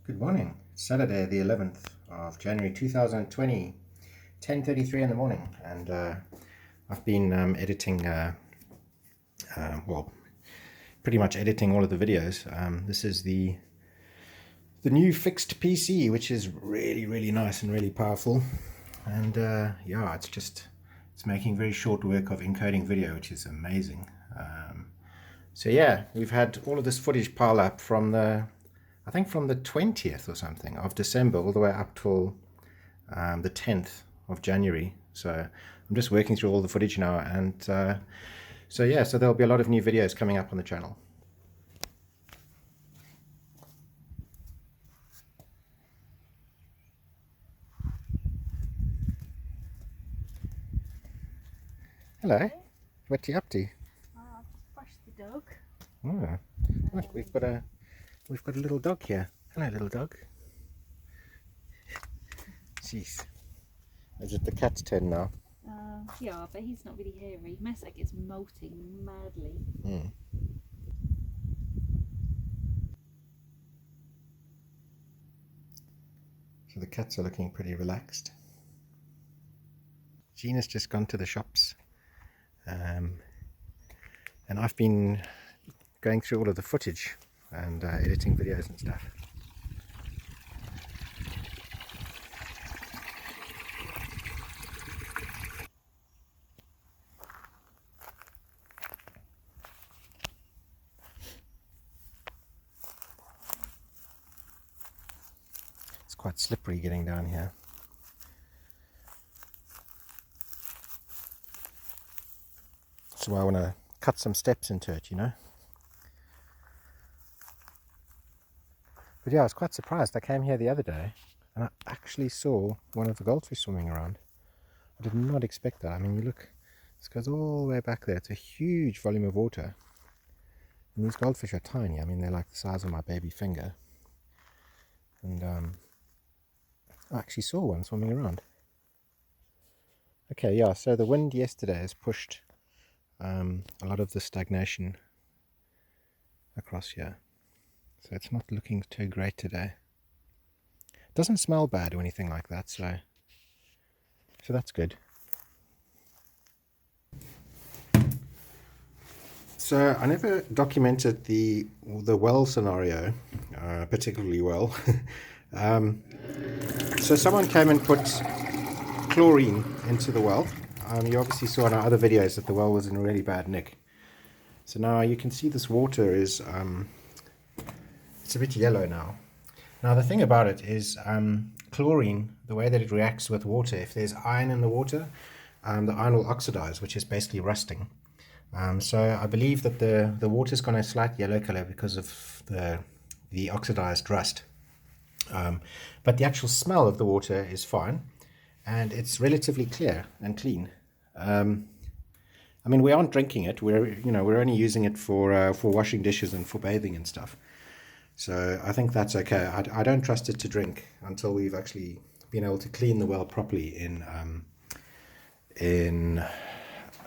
Good morning. Saturday the 11th of January 2020, 10:33 in the morning, and I've been editing, well, pretty much editing all of the videos. This is the new fixed PC, which is really nice and really powerful, and yeah, it's making very short work of encoding video, which is amazing. So yeah, we've had all of this footage pile up from I think from the 20th or something of December all the way up till the 10th of January. So I'm just working through all the footage now, and so yeah, so there'll be a lot of new videos coming up on the channel. Hello, what are you up to? I've just brushed the dog. Oh, look, we've got a little dog here. Hello, little dog. Jeez. Is it the cat's turn now? Yeah, but he's not really hairy. Messick is molting madly. So the cats are looking pretty relaxed. Gina's just gone to the shops. And I've been going through all of the footage and editing videos and stuff. It's quite slippery getting down here. So I want to cut some steps into it, you know. But yeah, I was quite surprised. I came here the other day and I actually saw one of the goldfish swimming around. I did not expect that. I mean, you look, this goes all the way back there. It's a huge volume of water. And these goldfish are tiny. I mean, they're like the size of my baby finger. And I actually saw one swimming around. Okay, yeah, so the wind yesterday has pushed a lot of the stagnation across here. So it's not looking too great today. It doesn't smell bad or anything like that, so that's good. So I never documented the well scenario particularly well. So someone came and put chlorine into the well. You obviously saw in our other videos that the well was in really bad nick. So now you can see this water is it's a bit yellow now. Now the thing about it is chlorine, the way that it reacts with water, if there's iron in the water, the iron will oxidize, which is basically rusting. So I believe that the water is going to slight yellow color because of the oxidized rust. But the actual smell of the water is fine, and it's relatively clear and clean. I mean, we aren't drinking it. We're only using it for washing dishes and for bathing and stuff. So I think that's okay. I don't trust it to drink until we've actually been able to clean the well properly in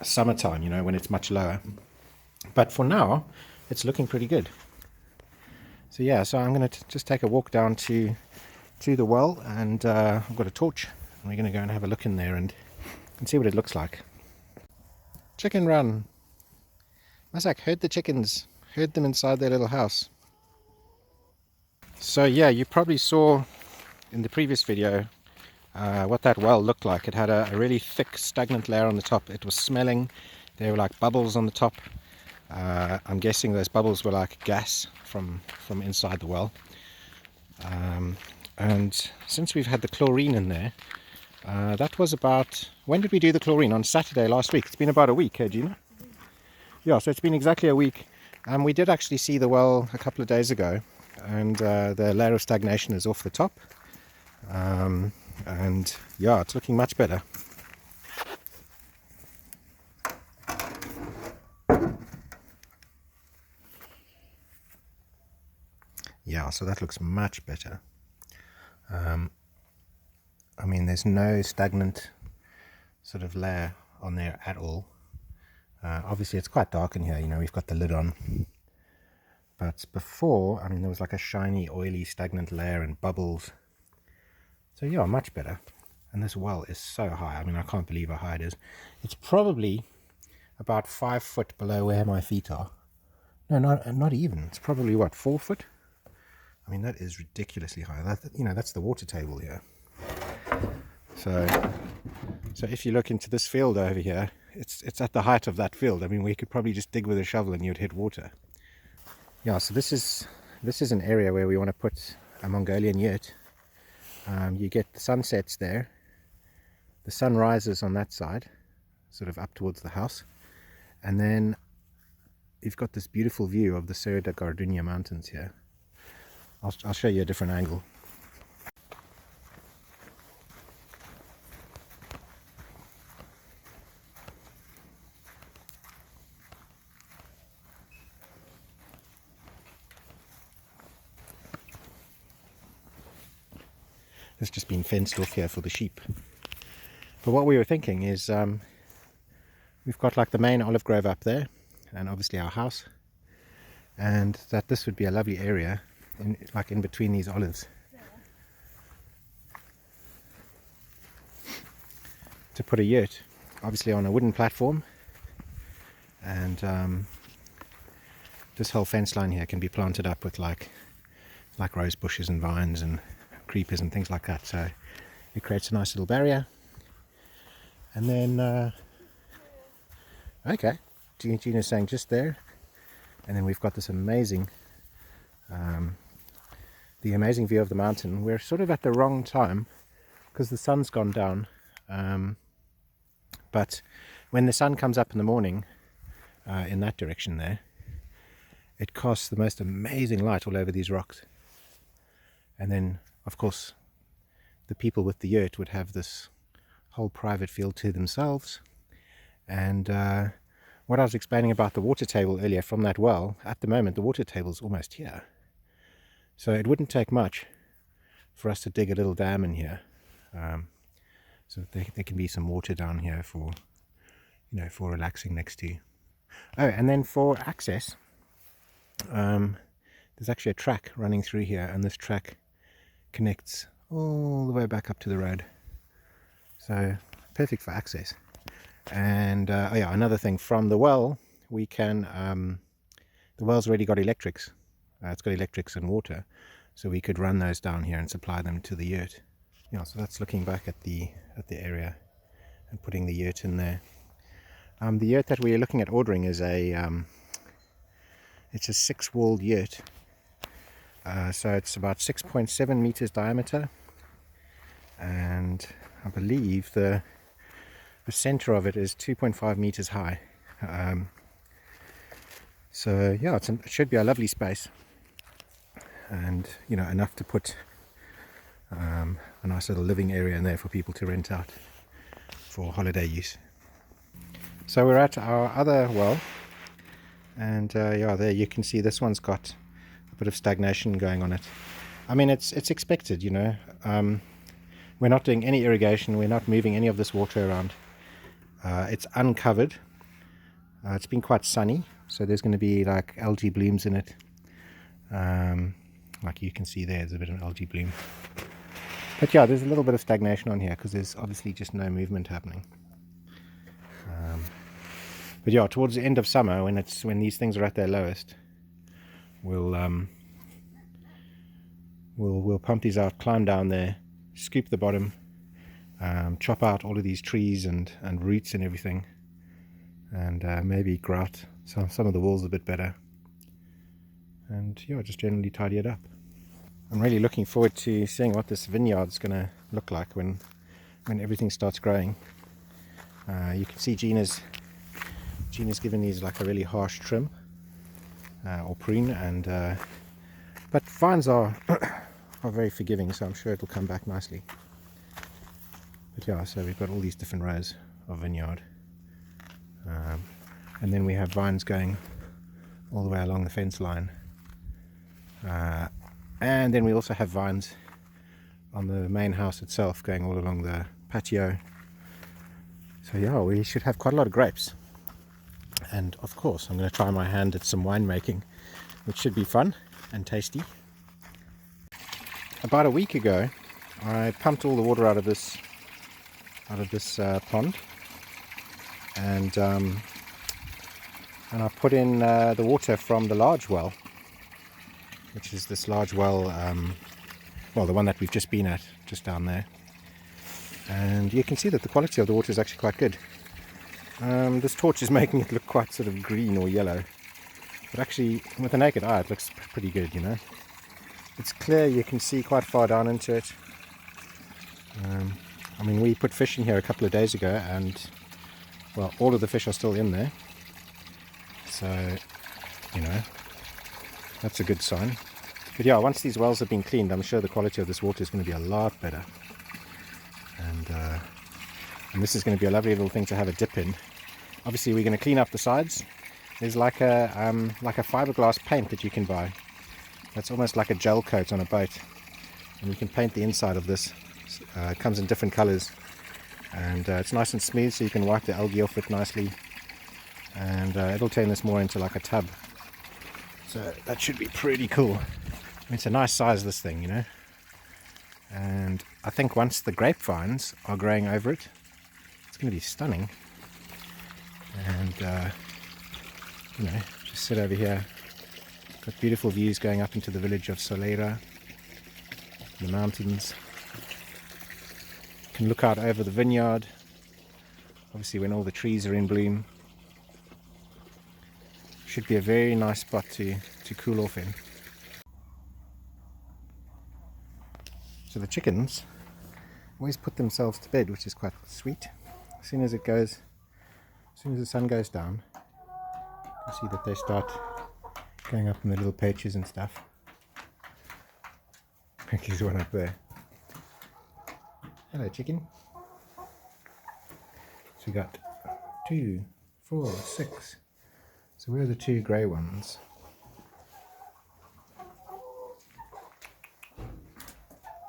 summertime, you know, when it's much lower. But for now, it's looking pretty good. So yeah, so I'm going to just take a walk down to the well, and I've got a torch, and we're going to go and have a look in there and see what it looks like. Chicken run. Masak, herd the chickens. Herd them inside their little house. So yeah, you probably saw in the previous video what that well looked like. It had a really thick stagnant layer on the top. It was smelling. There were like bubbles on the top. I'm guessing those bubbles were like gas from inside the well. And since we've had the chlorine in there, that was about, when did we do the chlorine? On Saturday last week. It's been about a week, eh, Gina? Yeah, so it's been exactly a week. We did actually see the well a couple of days ago, and the layer of stagnation is off the top. And yeah, it's looking much better. Yeah, so that looks much better. I mean, there's no stagnant sort of layer on there at all. Obviously it's quite dark in here, you know, we've got the lid on, But before, I mean, there was like a shiny, oily, stagnant layer and bubbles. So yeah, much better. And this well is so high. I mean, I can't believe how high it is. It's probably about 5 foot below where my feet are. No, not even. It's probably, what, 4 foot? I mean, that is ridiculously high. That, you know, that's the water table here. So if you look into this field over here, it's at the height of that field. I mean, we could probably just dig with a shovel and you'd hit water. Yeah, so this is an area where we want to put a Mongolian yurt. You get the sunsets there. The sun rises on that side, sort of up towards the house. And then you've got this beautiful view of the Serra da Gardunha mountains here. I'll show you a different angle. It's just been fenced off here for the sheep. But what we were thinking is we've got like the main olive grove up there, and obviously our house, and that this would be a lovely area like in between these olives to put a yurt, obviously on a wooden platform, and this whole fence line here can be planted up with like rose bushes and vines and creepers and things like that, so it creates a nice little barrier. And then okay, Gina's saying just there, and then we've got this amazing the amazing view of the mountain. We're sort of at the wrong time because the sun's gone down, but when the sun comes up in the morning in that direction there, it casts the most amazing light all over these rocks. And then of course the people with the yurt would have this whole private field to themselves. And what I was explaining about the water table earlier from that well, at the moment the water table is almost here, so it wouldn't take much for us to dig a little dam in here, so there can be some water down here for, you know, for relaxing next to you. Oh, and then for access, there's actually a track running through here, and this track connects all the way back up to the road, so perfect for access. And oh yeah, another thing, from the well we can the well's already got electrics. It's got electrics and water, so we could run those down here and supply them to the yurt. Yeah, so that's looking back at the area and putting the yurt in there. The yurt that we're looking at ordering is it's a 6-walled yurt, so it's about 6.7 meters diameter, and I believe the center of it is 2.5 meters high. So yeah, it should be a lovely space, and you know, enough to put a nice little living area in there for people to rent out for holiday use. So we're at our other well, and yeah, there you can see this one's got a bit of stagnation going on it. I mean, it's expected, you know. We're not doing any irrigation, we're not moving any of this water around. It's uncovered. It's been quite sunny, so there's going to be like algae blooms in it. Like you can see there's a bit of an algae bloom. But yeah, there's a little bit of stagnation on here because there's obviously just no movement happening. But yeah, towards the end of summer, when these things are at their lowest, we'll pump these out, climb down there, scoop the bottom, chop out all of these trees and roots and everything, and maybe grout some of the walls a bit better, and yeah, just generally tidy it up. I'm really looking forward to seeing what this vineyard's going to look like when everything starts growing. You can see Gina's given these like a really harsh trim or prune, and but vines are very forgiving, so I'm sure it'll come back nicely. But yeah, so we've got all these different rows of vineyard, and then we have vines going all the way along the fence line, and then we also have vines on the main house itself going all along the patio. So yeah, we should have quite a lot of grapes. And of course I'm going to try my hand at some winemaking which should be fun and tasty. About a week ago, I pumped all the water out of this pond, and I put in the water from the large well, which is this large well, well, the one that we've just been at, just down there. And you can see that the quality of the water is actually quite good. This torch is making it look quite sort of green or yellow, but actually with the naked eye it looks pretty good, you know. It's clear, you can see quite far down into it. I mean, we put fish in here a couple of days ago, and well, all of the fish are still in there, so you know, that's a good sign. But yeah, once these wells have been cleaned, I'm sure the quality of this water is going to be a lot better, and this is going to be a lovely little thing to have a dip in. Obviously we're going to clean up the sides. There's like a fiberglass paint that you can buy. That's almost like a gel coat on a boat, and you can paint the inside of this. It comes in different colors, and it's nice and smooth, so you can wipe the algae off it nicely, and it'll turn this more into like a tub, so that should be pretty cool. I mean, it's a nice size, this thing, you know, and I think once the grapevines are growing over it, it's going to be stunning. And you know, just sit over here, got beautiful views going up into the village of Solera, the mountains. Can look out over the vineyard, obviously when all the trees are in bloom. Should be a very nice spot to cool off in. So the chickens always put themselves to bed, which is quite sweet. As soon as the sun goes down, you see that they start going up in the little perches and stuff. I think there's one up there. Hello, chicken. So we got 2, 4, 6. So where are the 2 grey ones?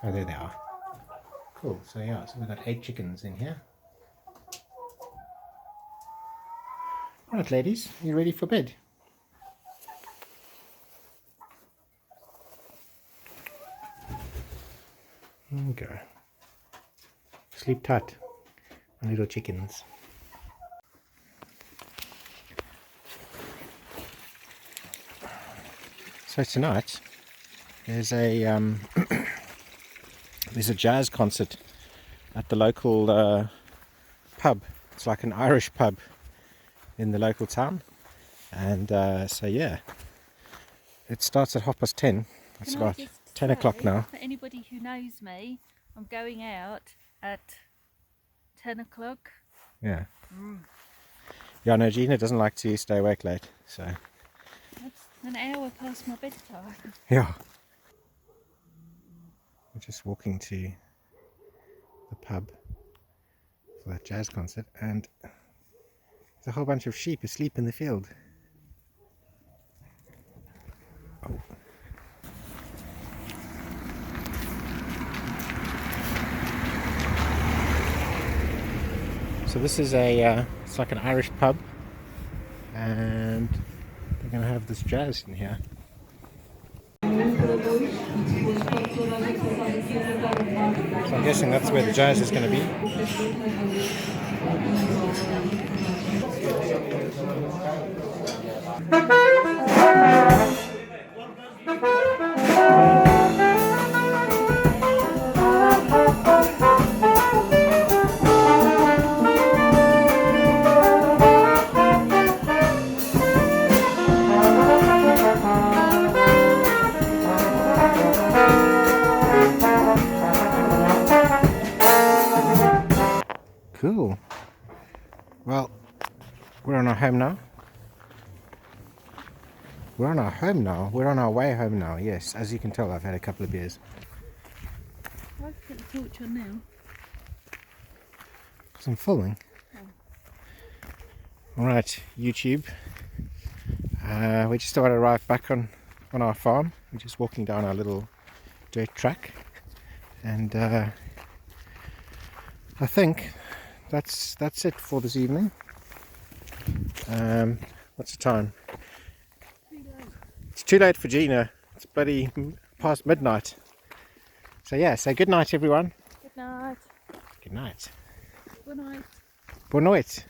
Oh, there they are. Cool. So yeah, so we've got 8 chickens in here. Right, ladies, you ready for bed? There we go. Sleep tight, my little chickens. So tonight there's a there's a jazz concert at the local pub. It's like an Irish pub in the local town, and so yeah, it starts at 10:30. It's about 10 o'clock now. For anybody who knows me, I'm going out at 10 o'clock. Yeah. Yeah, no, Gina doesn't like to stay awake late, so. That's an hour past my bedtime. Yeah. We're just walking to the pub for that jazz concert, and there's a whole bunch of sheep asleep in the field. Oh. So this is it's like an Irish pub, and they're going to have this jazz in here. So I'm guessing that's where the jazz is going to be. Cool. Well, we're on our home now. We're on our home now. We're on our way home now. Yes, as you can tell, I've had a couple of beers. Why put the torch on now? Because I'm filming. Oh. Alright, YouTube. We just about arrived back on our farm. We're just walking down our little dirt track. And I think that's it for this evening. What's the time? It's too late for Gina. It's bloody past midnight. So yeah, say good night everyone. Good night. Good night. Good night. Boa noite.